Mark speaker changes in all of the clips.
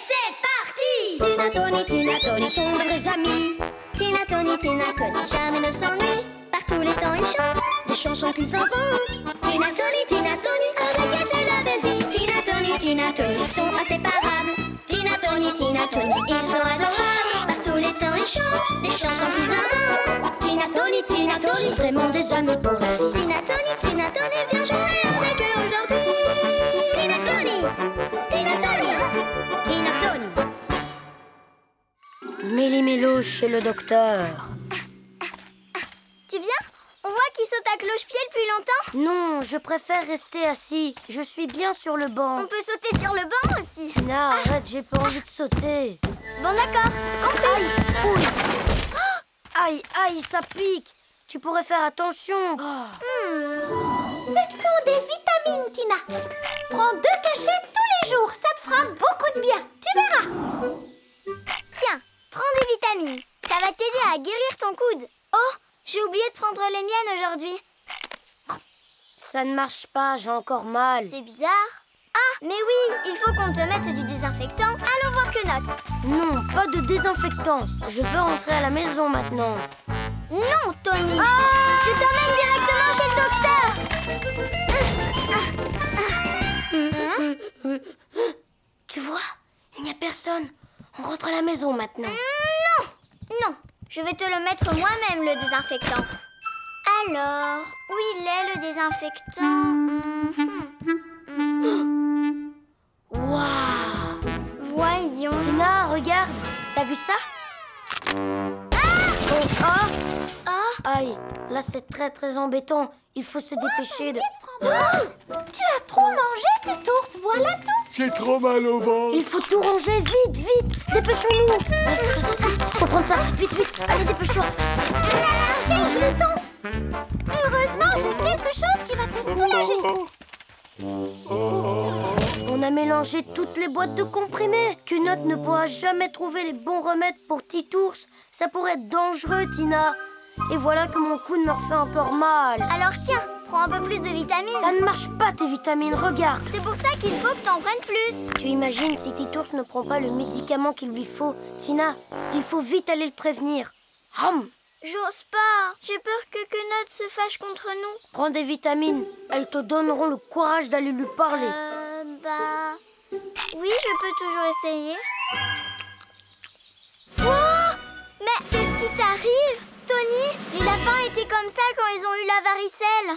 Speaker 1: c'est parti! Tina, Tony sont de vrais amis. Tina, Tony, jamais ne s'ennuient. Par tous les temps, ils chantent des chansons qu'ils inventent. Tina, Tony, avec elle, c'est la belle vie. Tina, Tony, ils sont inséparables. Tina, Tony, ils sont adorables. Par tous les temps, ils chantent des chansons qu'ils inventent. Tina, Tony, sont vraiment des amis pour la vie. Tina, Tony, viens jouer avec eux aujourd'hui. Tina, Tony.
Speaker 2: Méli-mélo chez le docteur.
Speaker 3: Tu viens? On voit qu'il saute à cloche-pied depuis longtemps.
Speaker 2: Non, je préfère rester assis. Je suis bien sur le banc.
Speaker 3: On peut sauter sur le banc aussi.
Speaker 2: Tina, arrête, j'ai pas envie de sauter.
Speaker 3: Bon d'accord, compris.
Speaker 2: Aïe, ça pique. Tu pourrais faire attention.
Speaker 4: Ce sont des vitamines, Tina. Prends 2 cachets tous les jours, ça te fera beaucoup de bien. Tu verras.
Speaker 3: Tiens, prends des vitamines. Ça va t'aider à guérir ton coude. Oh, j'ai oublié de prendre les miennes aujourd'hui.
Speaker 2: Ça ne marche pas, j'ai encore mal.
Speaker 3: C'est bizarre. Ah, mais oui, il faut qu'on te mette du désinfectant. Allons voir Quenotte.
Speaker 2: Non, pas de désinfectant. Je veux rentrer à la maison maintenant.
Speaker 3: Non, Tony. Je t'emmène directement chez le docteur.
Speaker 2: Tu vois, il n'y a personne. On rentre à la maison maintenant.
Speaker 3: Non, je vais te le mettre moi-même, le désinfectant. Alors, où il est, le désinfectant?
Speaker 2: Waouh!
Speaker 3: Voyons.
Speaker 2: Tina, regarde. T'as vu ça? Aïe, là c'est très embêtant. Il faut se dépêcher de...
Speaker 4: Tu as trop mangé, tes ours, voilà tout.
Speaker 5: J'ai trop mal au ventre.
Speaker 2: Il faut tout ranger, vite. Dépêchons-nous. Faut prendre ça, vite. Allez, dépêche-toi.
Speaker 4: Quel glouton. Heureusement, j'ai quelque chose qui va te soulager.
Speaker 2: On a mélangé toutes les boîtes de comprimés. Quenotte ne pourra jamais trouver les bons remèdes pour Titours. Ça pourrait être dangereux, Tina. Et voilà que mon coude me refait encore mal.
Speaker 3: Alors tiens, prends un peu plus de vitamines.
Speaker 2: Ça ne marche pas, tes vitamines, regarde.
Speaker 3: C'est pour ça qu'il faut que t'en prennes plus.
Speaker 2: Tu imagines si Titours ne prend pas le médicament qu'il lui faut. Tina, il faut vite aller le prévenir.
Speaker 3: J'ose pas. J'ai peur que Quenotte se fâche contre nous.
Speaker 2: Prends des vitamines. Elles te donneront le courage d'aller lui parler.
Speaker 3: Oui, je peux toujours essayer. Oh! Mais qu'est-ce qui t'arrive, Tony? Les lapins étaient comme ça quand ils ont eu la varicelle.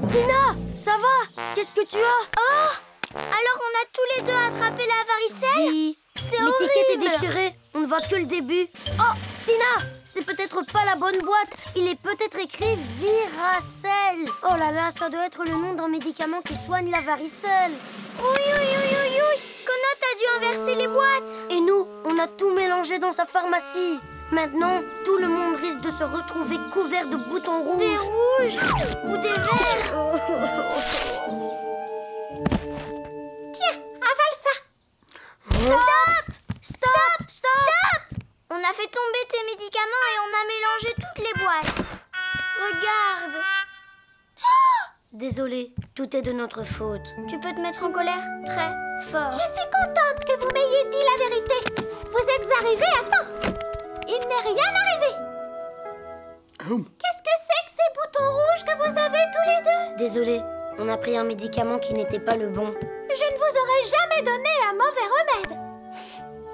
Speaker 2: Tina, ça va? Qu'est-ce que tu as?
Speaker 3: Oh! Alors on a tous les deux attrapé la varicelle?
Speaker 2: Oui.
Speaker 3: C'est horrible.
Speaker 2: L'étiquette est déchirée. On ne voit que le début. Oh, Tina, c'est peut-être pas la bonne boîte. Il est peut-être écrit Viracel. Oh là là, ça doit être le nom d'un médicament qui soigne la varicelle.
Speaker 3: Oui. Quenotte a dû inverser les boîtes.
Speaker 2: Et nous, on a tout mélangé dans sa pharmacie. Maintenant, tout le monde risque de se retrouver couvert de boutons rouges.
Speaker 3: Des rouges ou des verts.
Speaker 4: Tiens, avale ça.
Speaker 3: Stop! On a fait tomber tes médicaments et on a mélangé toutes les boîtes. Regarde.
Speaker 2: Désolée, tout est de notre faute.
Speaker 3: Tu peux te mettre en colère très fort.
Speaker 4: Je suis contente que vous m'ayez dit la vérité. Vous êtes arrivés à temps. Il n'est rien arrivé. Qu'est-ce que c'est que ces boutons rouges que vous avez tous les deux?
Speaker 2: Désolée, on a pris un médicament qui n'était pas le bon.
Speaker 4: Je ne vous aurais jamais donné un mauvais remède.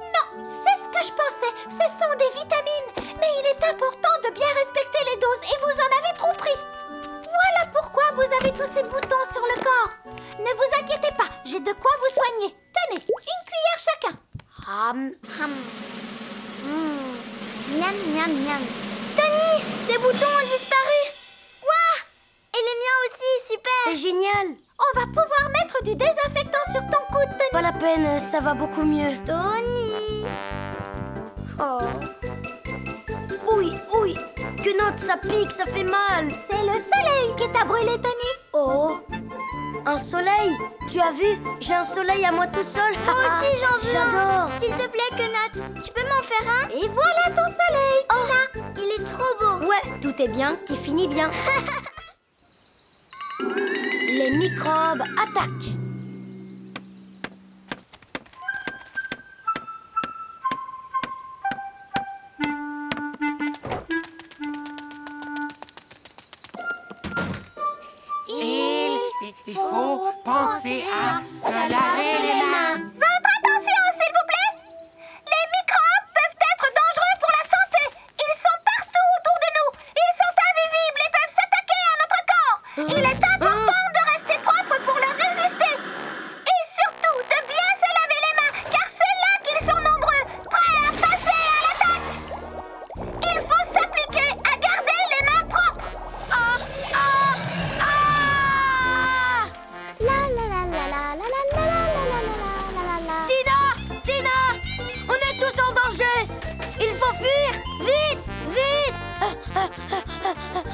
Speaker 4: Non, c'est ce que je pensais. Ce sont des vitamines. Mais il est important de bien respecter les doses et vous en avez trop pris. Voilà pourquoi vous avez tous ces boutons sur le corps. Ne vous inquiétez pas, j'ai de quoi vous soigner. Tenez, une cuillère chacun.
Speaker 3: Miam. Tony, tes boutons ont disparu. Ouah! Et les miens aussi, super.
Speaker 2: C'est génial.
Speaker 4: On va pouvoir mettre du désinfectant sur ton coude, Tony.
Speaker 2: Pas la peine, ça va beaucoup mieux.
Speaker 3: Tony.
Speaker 2: Oh. Oui. Quenotte, ça pique, ça fait mal.
Speaker 4: C'est le soleil qui t'a brûlé, Tony.
Speaker 2: Oh. Un soleil? Tu as vu? J'ai un soleil à moi tout seul.
Speaker 3: Moi aussi, j'en veux un.
Speaker 2: J'adore.
Speaker 3: S'il te plaît, Quenotte, tu peux m'en faire un?
Speaker 4: Et voilà ton soleil, Tina.
Speaker 3: Il est trop beau.
Speaker 2: Ouais, tout est bien, qui finit bien. Les microbes attaquent.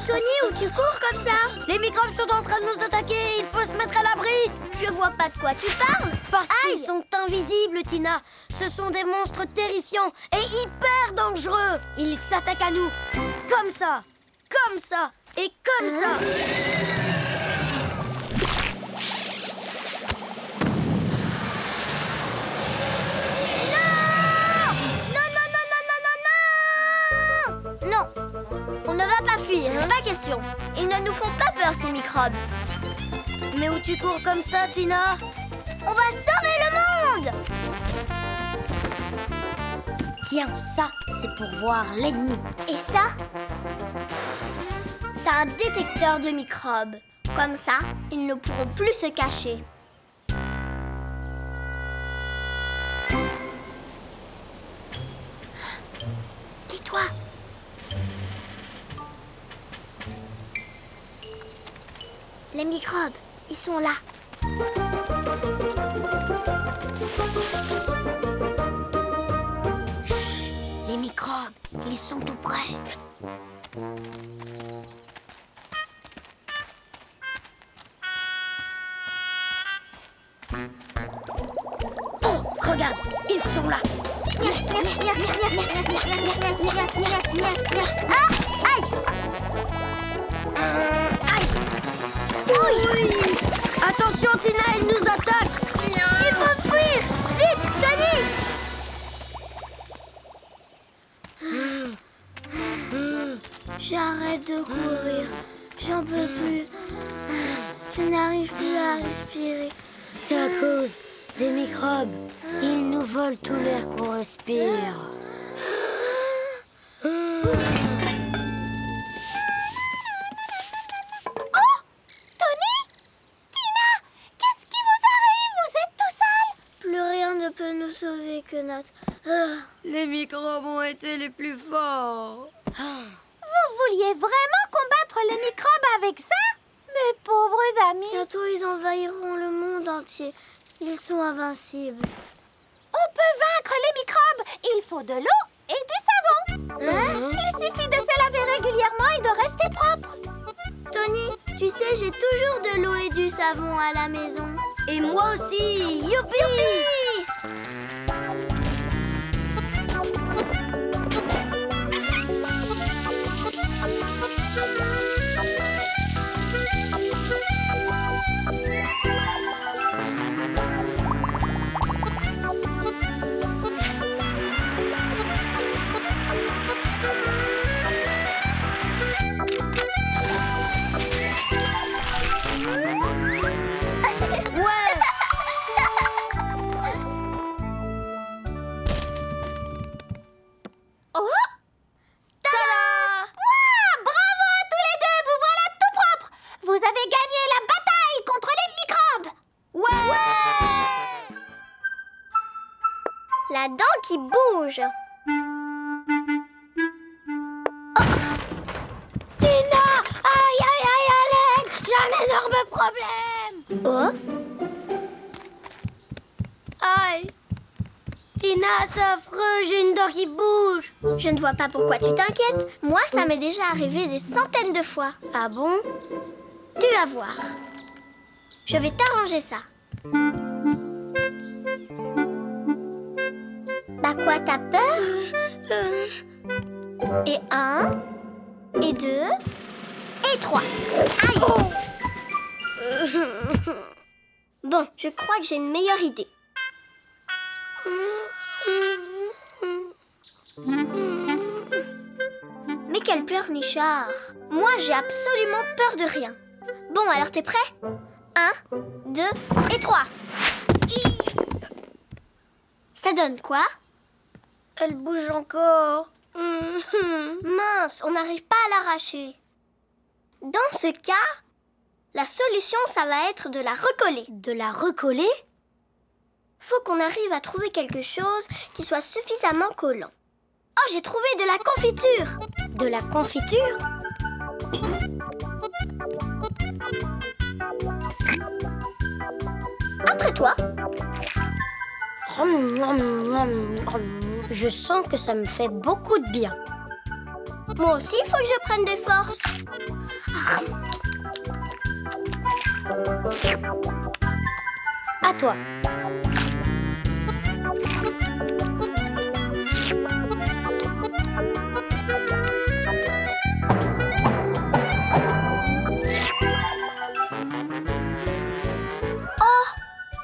Speaker 3: Tony, où tu cours comme ça?
Speaker 2: Les microbes sont en train de nous attaquer. Il faut se mettre à l'abri.
Speaker 3: Je vois pas de quoi tu parles.
Speaker 2: Parce
Speaker 3: Aïe.
Speaker 2: qu'ils sont invisibles, Tina. Ce sont des monstres terrifiants et hyper dangereux. Ils s'attaquent à nous. Comme ça et comme ça.
Speaker 3: Non, on ne va pas fuir, pas question. Ils ne nous font pas peur, ces microbes.
Speaker 2: Mais où tu cours comme ça, Tina?
Speaker 3: On va sauver le monde!
Speaker 2: Tiens, ça, c'est pour voir l'ennemi.
Speaker 3: Et ça? C'est un détecteur de microbes. Comme ça, ils ne pourront plus se cacher. Tais-toi! Les microbes, ils sont là.
Speaker 2: Chut, les microbes, ils sont tout près. Oh, regarde, ils sont là.
Speaker 3: Ah! Aïe!
Speaker 2: Aïe! Oui! Attention, Tina, ils nous attaquent.
Speaker 3: Il faut fuir! Vite, Tony! J'arrête de courir. J'en peux plus. Je n'arrive plus à respirer.
Speaker 2: C'est à cause des microbes. Ils nous volent tout l'air qu'on respire.
Speaker 3: Peut nous sauver que notre...
Speaker 2: Les microbes ont été les plus forts.
Speaker 4: Vous vouliez vraiment combattre les microbes avec ça? Mes pauvres amis.
Speaker 3: Bientôt, ils envahiront le monde entier. Ils sont invincibles.
Speaker 4: On peut vaincre les microbes. Il faut de l'eau et du savon. Il suffit de se laver régulièrement et de rester propre.
Speaker 3: Tony, tu sais, j'ai toujours de l'eau et du savon à la maison.
Speaker 2: Et moi aussi. Youpi!
Speaker 3: La dent qui bouge.
Speaker 2: Oh. Tina! Aïe, aïe, aïe, Alex! J'ai un énorme problème!
Speaker 3: Oh?
Speaker 2: Aïe! Tina, c'est affreux, j'ai une dent qui bouge.
Speaker 3: Je ne vois pas pourquoi tu t'inquiètes. Moi, ça m'est déjà arrivé des centaines de fois.
Speaker 2: Ah bon?
Speaker 3: Tu vas voir. Je vais t'arranger ça. Bah quoi, t'as peur? Et 1, et 2, et 3. Aïe! Oh. Bon, je crois que j'ai une meilleure idée. Mais quel pleurnichard! Moi, j'ai absolument peur de rien. Bon, alors t'es prêt? 1, 2 et 3. Ça donne quoi?
Speaker 2: Elle bouge encore.
Speaker 3: Mince, on n'arrive pas à l'arracher. Dans ce cas, la solution, ça va être de la recoller.
Speaker 2: De la recoller?
Speaker 3: Faut qu'on arrive à trouver quelque chose qui soit suffisamment collant. Oh, j'ai trouvé de la confiture!
Speaker 2: De la confiture?
Speaker 3: Après toi.
Speaker 2: Je sens que ça me fait beaucoup de bien.
Speaker 3: Moi aussi, il faut que je prenne des forces.
Speaker 2: À toi.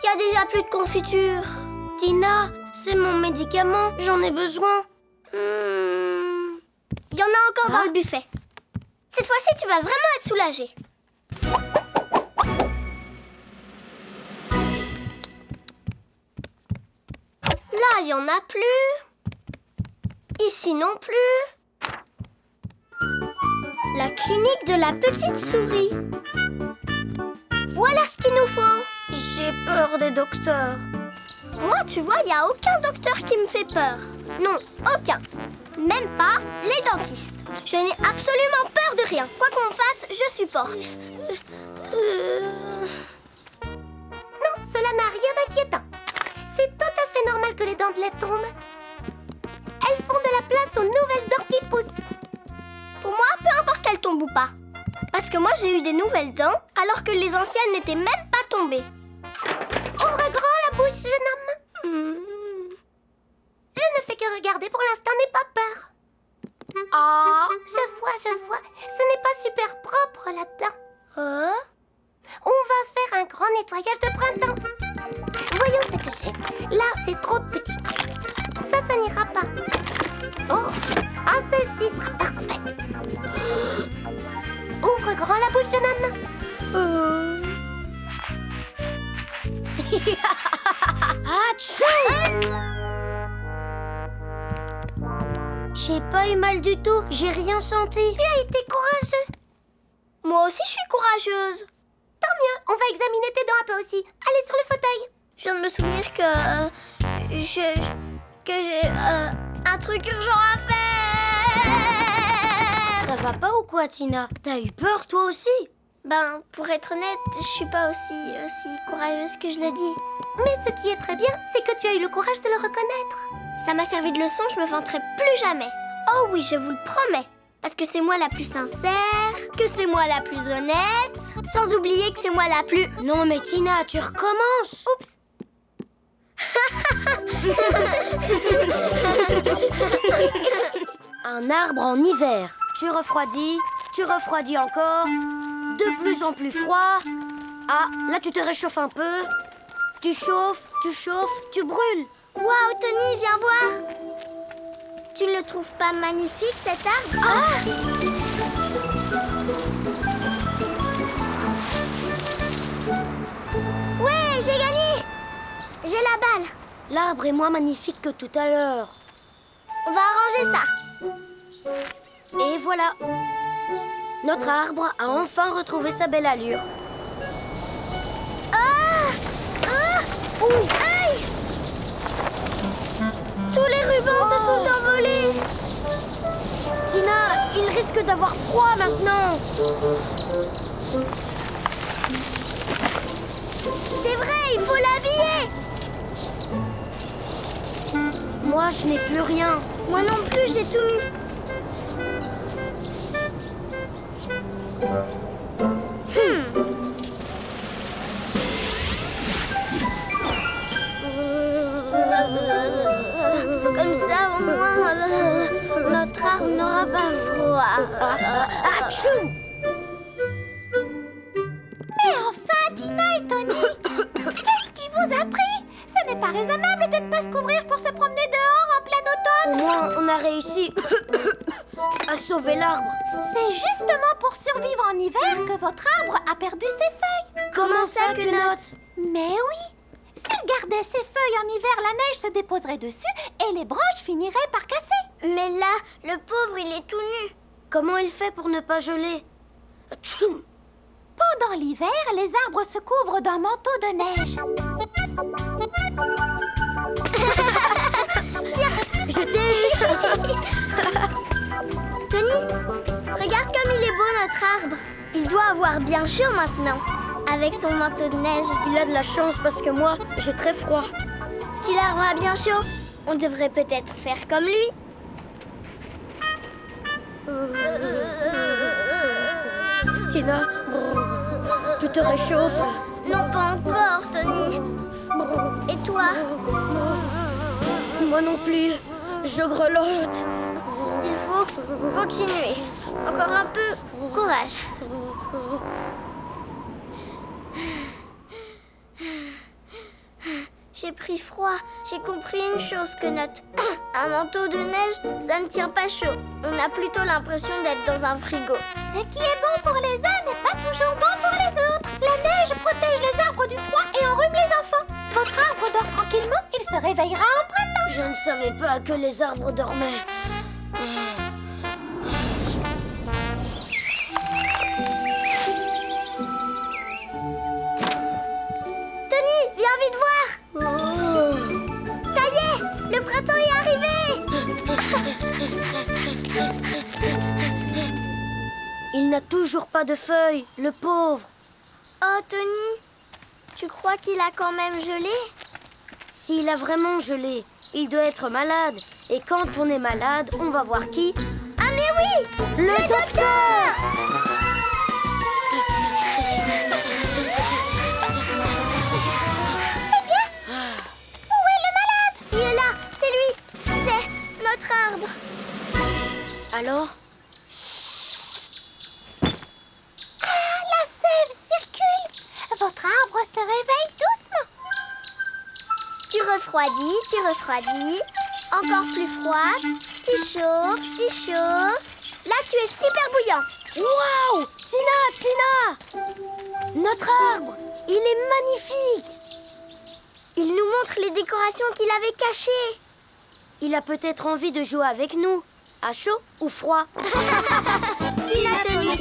Speaker 3: Il y a déjà plus de confiture.
Speaker 2: Tina, c'est mon médicament, j'en ai besoin.
Speaker 3: Il y en a encore dans le buffet. Cette fois-ci, tu vas vraiment être soulagée. Là, il n'y en a plus. Ici non plus. La clinique de la petite souris. Voilà ce qu'il nous faut.
Speaker 2: J'ai peur des docteurs.
Speaker 3: Moi, tu vois, il n'y a aucun docteur qui me fait peur. Non, aucun. Même pas les dentistes. Je n'ai absolument peur de rien. Quoi qu'on fasse, je supporte.
Speaker 4: Non, cela n'a rien d'inquiétant. C'est tout à fait normal que les dents de lait tombent. Elles font de la place aux nouvelles dents qui poussent.
Speaker 3: Pour moi, peu importe qu'elles tombent ou pas. Parce que moi, j'ai eu des nouvelles dents alors que les anciennes n'étaient même pas tombées.
Speaker 4: Ouvre grand la bouche, jeune homme. Je ne fais que regarder, pour l'instant, n'aie pas peur.
Speaker 3: Ah.
Speaker 4: Je vois. Ce n'est pas super propre là-dedans.
Speaker 3: Hein?
Speaker 4: On va faire un grand nettoyage de printemps. Voyons ce que j'ai. Là, c'est trop petit. Ça n'ira pas. Oh, celle-ci sera parfaite. Ouvre grand la bouche, jeune homme.
Speaker 2: J'ai pas eu mal du tout, j'ai rien senti.
Speaker 4: Tu as été courageux.
Speaker 3: Moi aussi, je suis courageuse.
Speaker 4: Tant mieux, on va examiner tes dents à toi aussi. Allez sur le fauteuil.
Speaker 3: Je viens de me souvenir que j'ai un truc urgent à faire.
Speaker 2: Ça va pas ou quoi, Tina? T'as eu peur toi aussi?
Speaker 3: Ben, pour être honnête, je suis pas aussi courageuse que je le dis.
Speaker 4: Mais ce qui est très bien, c'est que tu as eu le courage de le reconnaître.
Speaker 3: Ça m'a servi de leçon, je me vanterai plus jamais. Oh oui, je vous le promets. Parce que c'est moi la plus sincère, que c'est moi la plus honnête, sans oublier que c'est moi la plus...
Speaker 2: Non mais Tina, tu recommences.
Speaker 3: Oups.
Speaker 2: Un arbre en hiver. Tu refroidis encore. De plus en plus froid. Ah, là tu te réchauffes un peu. Tu chauffes, tu brûles.
Speaker 3: Waouh, Tony, viens voir. Tu ne le trouves pas magnifique, cet arbre? Ouais, j'ai gagné. J'ai la balle.
Speaker 2: L'arbre est moins magnifique que tout à l'heure.
Speaker 3: On va arranger ça.
Speaker 2: Et voilà. Notre arbre a enfin retrouvé sa belle allure.
Speaker 3: Aïe! Tous les rubans se sont envolés.
Speaker 2: Tina, il risque d'avoir froid maintenant.
Speaker 3: C'est vrai, il faut l'habiller.
Speaker 2: Moi, je n'ai plus rien.
Speaker 3: Moi non plus, j'ai tout mis. Comme ça, au moins, notre arbre n'aura pas froid.
Speaker 2: Achou!
Speaker 4: Mais enfin, Tina et Tony, qu'est-ce qui vous a pris? Ce n'est pas raisonnable de ne pas se couvrir pour se promener dehors en plein automne.
Speaker 2: Au moins, on a réussi à sauver l'arbre.
Speaker 4: C'est justement pour survivre en hiver que votre arbre a perdu ses feuilles.
Speaker 2: Comment ça, Quenotte?
Speaker 4: Mais oui, s'il gardait ses feuilles en hiver, la neige se déposerait dessus et les branches finiraient par casser.
Speaker 3: Mais là, le pauvre, il est tout nu.
Speaker 2: Comment il fait pour ne pas geler? Tchoum!
Speaker 4: Pendant l'hiver, les arbres se couvrent d'un manteau de neige.
Speaker 2: Je t'ai eu.
Speaker 3: Tony, regarde comme il est beau notre arbre. Il doit avoir bien chaud maintenant, avec son manteau de neige.
Speaker 2: Il a de la chance parce que moi, j'ai très froid.
Speaker 3: Si l'arbre a bien chaud, on devrait peut-être faire comme lui.
Speaker 2: Tina, tu te réchauffes?
Speaker 3: Non, pas encore, Tony. Et toi?
Speaker 2: Moi non plus, je grelotte.
Speaker 3: Il faut continuer. Encore un peu. Courage. J'ai pris froid. J'ai compris une chose, Quenotte. Un manteau de neige, ça ne tient pas chaud. On a plutôt l'impression d'être dans un frigo.
Speaker 4: Ce qui est bon pour les uns n'est pas toujours bon pour les autres. La neige protège les arbres du froid et enrhume les enfants. Votre arbre dort tranquillement, il se réveillera en printemps.
Speaker 2: Je ne savais pas que les arbres dormaient.
Speaker 3: Tony, viens vite voir. Ça y est, le printemps est arrivé.
Speaker 2: Il n'a toujours pas de feuilles, le pauvre.
Speaker 3: Oh, Tony, tu crois qu'il a quand même gelé?
Speaker 2: S'il a vraiment gelé, il doit être malade. Et quand on est malade, on va voir qui?
Speaker 3: Ah mais oui,
Speaker 2: Le docteur!
Speaker 3: où est le malade? Il est là, c'est lui. C'est notre arbre.
Speaker 2: Alors?
Speaker 4: La sève circule. Votre arbre se réveille doucement.
Speaker 3: Tu refroidis. Encore plus froid. Tu chauffes. Là, tu es super bouillant.
Speaker 2: Waouh! Tina! Notre arbre, il est magnifique!
Speaker 3: Il nous montre les décorations qu'il avait cachées.
Speaker 2: Il a peut-être envie de jouer avec nous. À chaud ou froid?
Speaker 3: Tina, Tony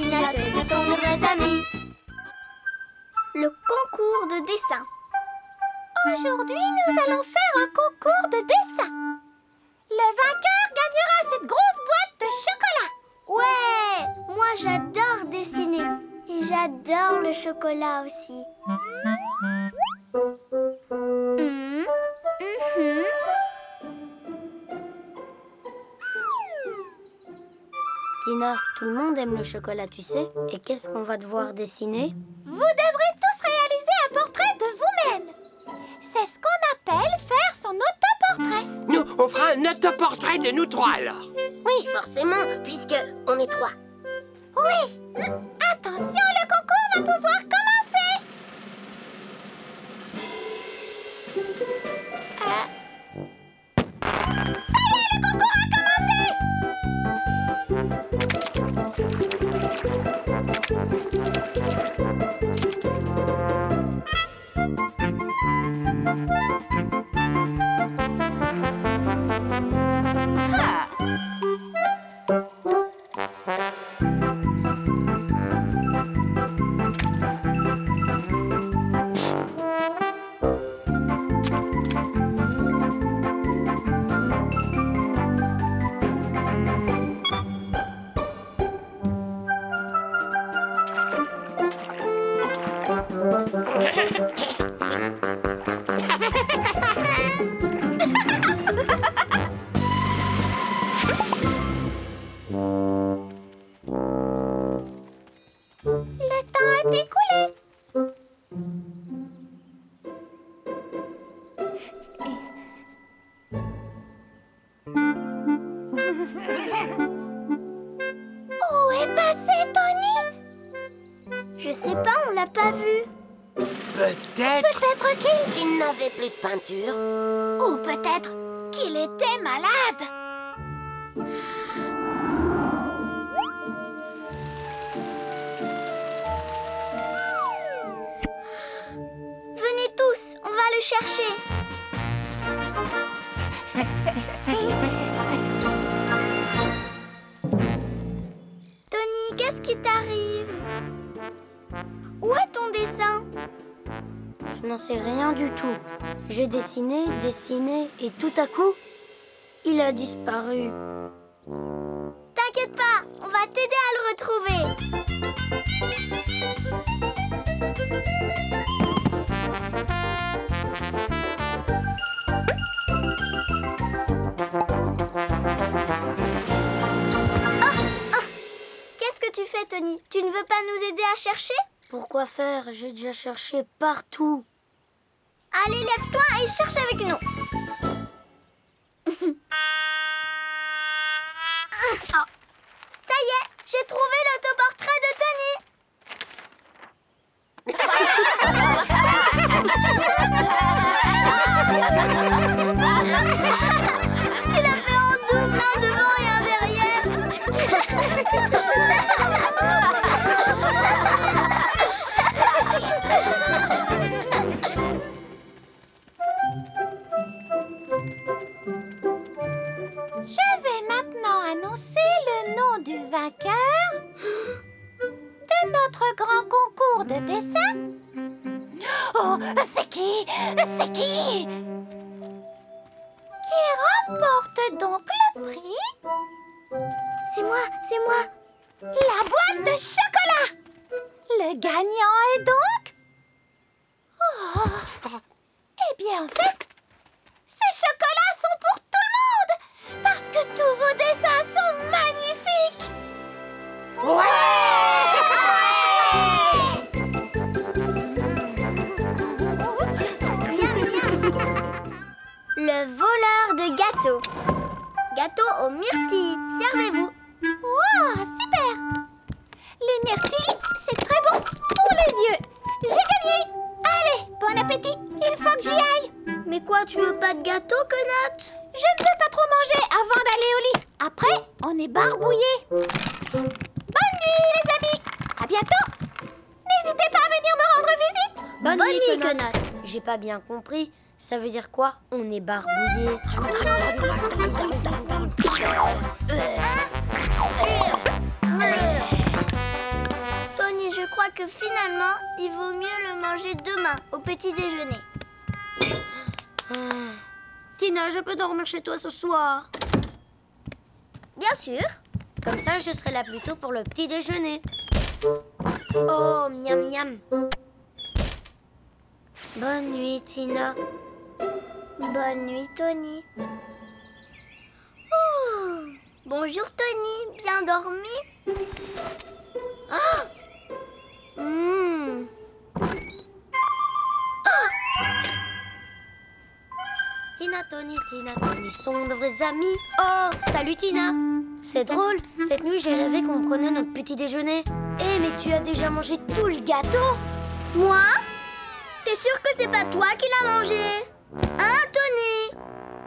Speaker 3: sont de vrais amis. Le concours de dessin.
Speaker 4: Aujourd'hui, nous allons faire un concours de dessin. Le vainqueur gagnera cette grosse boîte de chocolat.
Speaker 3: Ouais, moi j'adore dessiner. Et j'adore le chocolat aussi.
Speaker 2: Tina, tout le monde aime le chocolat, tu sais. Et qu'est-ce qu'on va devoir dessiner?
Speaker 4: Vous devrez tous réaliser un portrait de vous-même. C'est ce qu'on appelle faire son autoportrait.
Speaker 5: Nous, on fera un autoportrait de nous trois alors.
Speaker 6: Oui, forcément, puisque on est trois.
Speaker 4: Oui. Attention, le concours va pouvoir commencer. Ça y est, le concours a commencé. Le temps est écoulé. Où est passé Tony?
Speaker 3: Je sais pas, on l'a pas vu.
Speaker 5: Peut-être.
Speaker 4: Peut-être
Speaker 6: Il n'avait plus de peinture.
Speaker 4: Ou peut-être qu'il était malade.
Speaker 3: Venez tous, on va le chercher. Tony, qu'est-ce qui t'arrive? Où est ton dessin?
Speaker 2: Je n'en sais rien du tout. J'ai dessiné, et tout à coup, il a disparu.
Speaker 3: T'inquiète pas, on va t'aider à le retrouver. Qu'est-ce que tu fais? fait, Tony? Tu ne veux pas nous aider à chercher?
Speaker 2: Pourquoi faire? J'ai déjà cherché partout.
Speaker 3: Allez, lève-toi et cherche avec nous. Ça y est, j'ai trouvé l'autoportrait de Tony. Tu l'as fait en double, un devant et un derrière.
Speaker 4: Je vais maintenant annoncer le nom du vainqueur de notre grand concours de dessin. Oh, c'est qui? C'est qui? Qui remporte donc le prix?
Speaker 3: C'est moi, c'est moi.
Speaker 4: La boîte de chocolat. Le gagnant est donc... Oh. Eh bien, en fait, ces chocolats sont pour tout le monde, parce que tous vos dessins sont magnifiques.
Speaker 3: Miam, miam. Le voleur de gâteaux. Gâteau aux myrtilles, servez-vous.
Speaker 4: Wow, super! Les myrtilles, c'est très bon pour les yeux. J'ai gagné. Allez, bon appétit, il faut que j'y aille.
Speaker 3: Mais quoi, tu veux pas de gâteau, connasse?
Speaker 4: Je ne veux pas trop manger avant d'aller au lit. Après, on est barbouillés. Bonne nuit, les amis. À bientôt. N'hésitez pas à venir me rendre visite.
Speaker 2: Bonne nuit,
Speaker 3: Connate.
Speaker 2: Connate. J'ai pas bien compris. Ça veut dire quoi? On est barbouillé.
Speaker 3: Tony, je crois que finalement, il vaut mieux le manger demain, au petit déjeuner.
Speaker 2: Tina, je peux dormir chez toi ce soir?
Speaker 3: Bien sûr.
Speaker 2: Comme ça, je serai là plus tôt pour le petit déjeuner. Oh, miam miam. Bonne nuit, Tina.
Speaker 3: Bonne nuit, Tony. Oh, bonjour, Tony. Bien dormi?
Speaker 2: Tina, Tony sont de vrais amis. Oh, salut Tina. C'est drôle, cette nuit j'ai rêvé qu'on prenait notre petit déjeuner. Eh, mais tu as déjà mangé tout le gâteau?
Speaker 3: Moi? T'es sûr que c'est pas toi qui l'as mangé? Hein, Tony?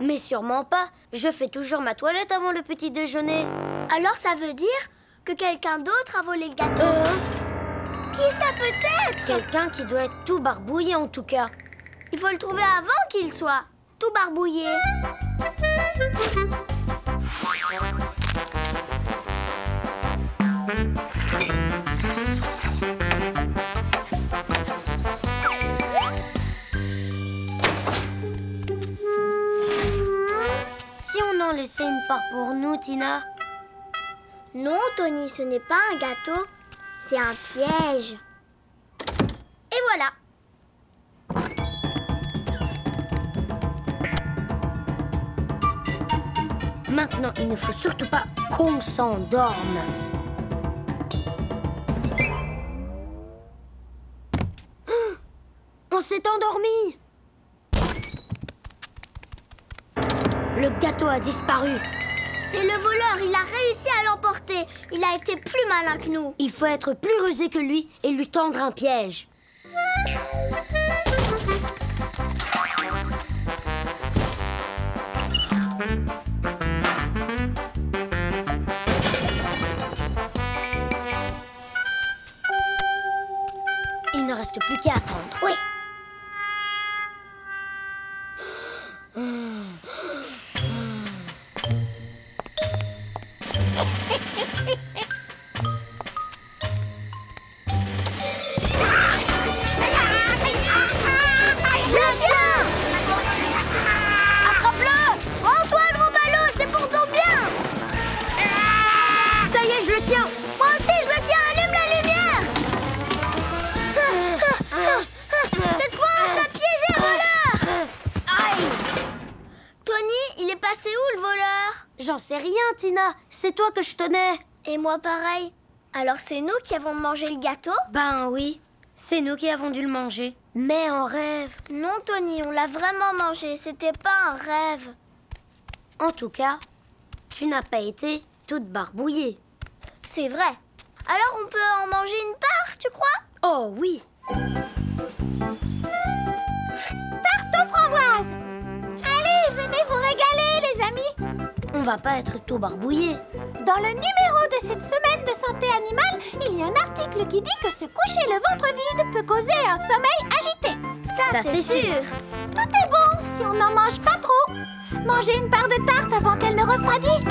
Speaker 2: Mais sûrement pas. Je fais toujours ma toilette avant le petit déjeuner.
Speaker 3: Alors ça veut dire que quelqu'un d'autre a volé le gâteau? Qui ça peut être?
Speaker 2: Quelqu'un qui doit être tout barbouillé en tout cas.
Speaker 3: Il faut le trouver avant qu'il soit tout barbouillé.
Speaker 2: Si on en laissait une part pour nous, Tina?
Speaker 3: Non, Tony, ce n'est pas un gâteau, c'est un piège. Et voilà.
Speaker 2: Maintenant, il ne faut surtout pas qu'on s'endorme. On s'est endormi. Le gâteau a disparu.
Speaker 3: C'est le voleur, il a réussi à l'emporter. Il a été plus malin que nous.
Speaker 2: Il faut être plus rusé que lui et lui tendre un piège. Il ne reste plus qu'à attendre.
Speaker 3: Oui. Je le tiens! Attrape-le! Rends-toi, gros ballot, c'est pour ton bien!
Speaker 2: Ça y est, je le tiens.
Speaker 3: Moi aussi, je le tiens, allume la lumière! Cette fois, on t'a piégé, voleur! Aïe! Tony, il est passé où, le voleur?
Speaker 2: J'en sais rien, Tina. C'est toi que je tenais.
Speaker 3: Et moi, pareil. Alors c'est nous qui avons mangé le gâteau?
Speaker 2: Ben oui, c'est nous qui avons dû le manger. Mais en rêve.
Speaker 3: Non, Tony, on l'a vraiment mangé. C'était pas un rêve.
Speaker 2: En tout cas, tu n'as pas été toute barbouillée.
Speaker 3: C'est vrai. Alors on peut en manger une part, tu crois?
Speaker 2: Oh oui.
Speaker 4: Tarte aux framboises! Allez, venez vous régaler, les amis!
Speaker 2: On va pas être tout barbouillé.
Speaker 4: Dans le numéro de cette semaine de santé animale, il y a un article qui dit que se coucher le ventre vide peut causer un sommeil agité.
Speaker 2: Ça, c'est sûr.
Speaker 4: Tout est bon si on n'en mange pas trop. Mangez une part de tarte avant qu'elle ne refroidisse.